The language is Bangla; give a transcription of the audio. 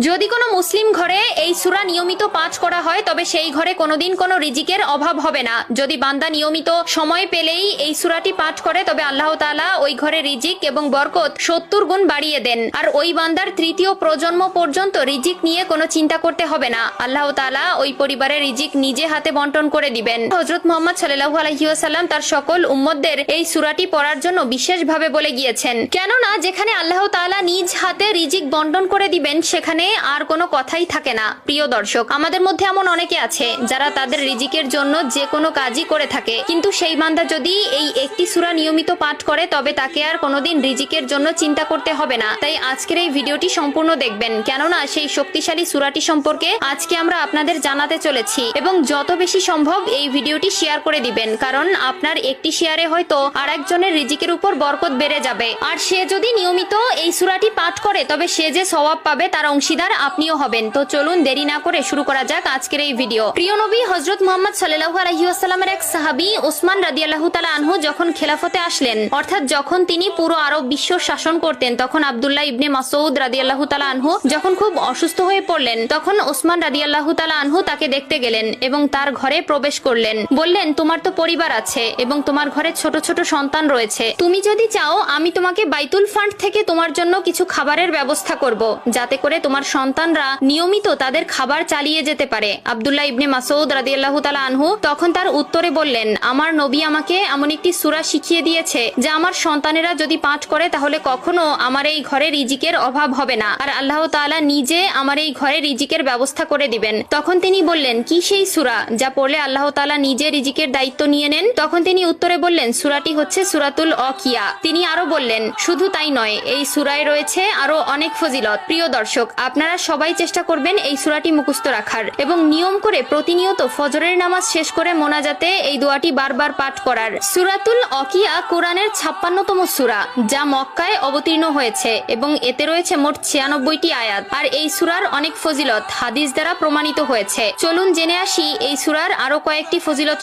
যদি কোনো মুসলিম ঘরে এই সূরা নিয়মিত পাঠ করা হয় তবে সেই ঘরে কোনোদিন কোনো রিজিকের অভাব হবে না। যদি বান্দা নিয়মিত সময় পেলেই এই সূরাটি পাঠ করে তবে আল্লাহ তাআলা ওই ঘরে রিজিক এবং বরকত 70 গুণ বাড়িয়ে দেন। আর ওই বান্দার তৃতীয় প্রজন্ম পর্যন্ত রিজিক নিয়ে কোনো চিন্তা করতে হবে না। আল্লাহ তাআলা ওই পরিবারের রিজিক নিজে হাতে বন্টন করে দিবেন। হযরত মুহাম্মদ সাল্লাল্লাহু আলাইহি ওয়াসাল্লাম তার সকল উম্মতদের এই সূরাটি পড়ার জন্য বিশেষভাবে বলে গিয়েছেন, কেননা যেখানে আল্লাহ তাআলা নিজ হাতে রিজিক বন্টন করে দিবেন সেখানে আর কোনো কথাই থাকে না। প্রিয় দর্শক, আমাদের মধ্যে এমন অনেকে আছে যারা তাদের রিজিকের জন্য যে কোনো কাজই করে থাকে, কিন্তু সেই বান্দা যদি এই একটি সূরা নিয়মিত পাঠ করে তবে তাকে আর কোনোদিন রিজিকের জন্য চিন্তা করতে হবে না। তাই আজকের এই ভিডিওটি সম্পূর্ণ দেখবেন, কেননা সেই শক্তিশালী সূরাটি সম্পর্কে আজকে আমরা আপনাদের জানাতে চলেছি। এবং যত বেশি সম্ভব এই ভিডিওটি শেয়ার করে দিবেন, কারণ আপনার একটি শেয়ারে হয়তো আরেকজনের রিজিকের উপর বরকত বেড়ে যাবে। আর সে যদি নিয়মিত এই সূরাটি পাঠ করে তবে সে যে সওয়াব পাবে তার অংশীদার আপনিও হবেন। তো চলুন দেরি না করে শুরু করা যাক আজকের এই ভিডিও। প্রিয় নবী হযরত মুহাম্মদ সাল্লাল্লাহু আলাইহি ওয়াসাল্লামের এক সাহাবী ওসমান রাদিয়াল্লাহু তাআলা আনহু যখন খেলাফতে আসলেন, অর্থাৎ যখন তিনি পুরো আরব বিশ্ব শাসন করতেন, তখন আব্দুল্লাহ ইবনে মাসউদ রাদিয়াল্লাহু তাআলা আনহু যখন খুব অসুস্থ হয়ে পড়লেন, তখন ওসমান রাদিয়াল্লাহু তাআলা আনহু তাকে দেখতে গেলেন এবং তার ঘরে প্রবেশ করলেন। বললেন, তোমার তো পরিবার আছে এবং তোমার ঘরে ছোট ছোট সন্তান রয়েছে, তুমি যদি চাও আমি তোমাকে বাইতুল ফান্ড থেকে তোমার জন্য কিছু খাবারের ব্যবস্থা করব, যাতে করে তোমার সন্তানরা নিয়মিত তাদের খাবার চালিয়ে যেতে পারে। আব্দুল্লাহ ইবনে মাসউদ রাদিয়াল্লাহু তাআলা আনহু তখন তার উত্তরে বললেন, আমার নবী আমাকে এমন একটি সূরা শিখিয়ে দিয়েছে যা আমার সন্তানেরা যদি পাঠ করে তাহলে কখনো আমার এই ঘরে রিজিকের অভাব হবে না, আর আল্লাহ তাআলা নিজে আমার এই ঘরে রিজিকের ব্যবস্থা করে দিবেন। তখন তিনি বললেন, কি সেই সূরা যা পড়লে আল্লাহ তাআলা নিজে রিজিকের দায়িত্ব নিয়ে নেন? তখন তিনি উত্তরে বললেন, সূরাটি হচ্ছে সূরাতুল ওয়াকিয়া। তিনি আরো বললেন, শুধু তাই নয়, এই সূরায় রয়েছে আরো অনেক ফজিলত। প্রিয় দর্শক, আপনারা সবাই চেষ্টা করবেন এই সূরাটি মুখস্থ রাখার এবং নিয়ম করে প্রতিনিয়ত ফজরের নামাজ শেষ করে মোনাজাতে এই দোয়াটি বারবার পাঠ করার। সূরাতুল ওয়াকিয়া কোরআনের 56তম সূরা, যা মক্কায় অবতীর্ণ হয়েছে এবং এতে রয়েছে মোট 96টি আয়াত। আর এই সূরার অনেক ফজিলত হাদিস দ্বারা প্রমাণিত হয়েছে। চলুন জেনে আসি এই সূরার আরো কয়েকটি ফজিলত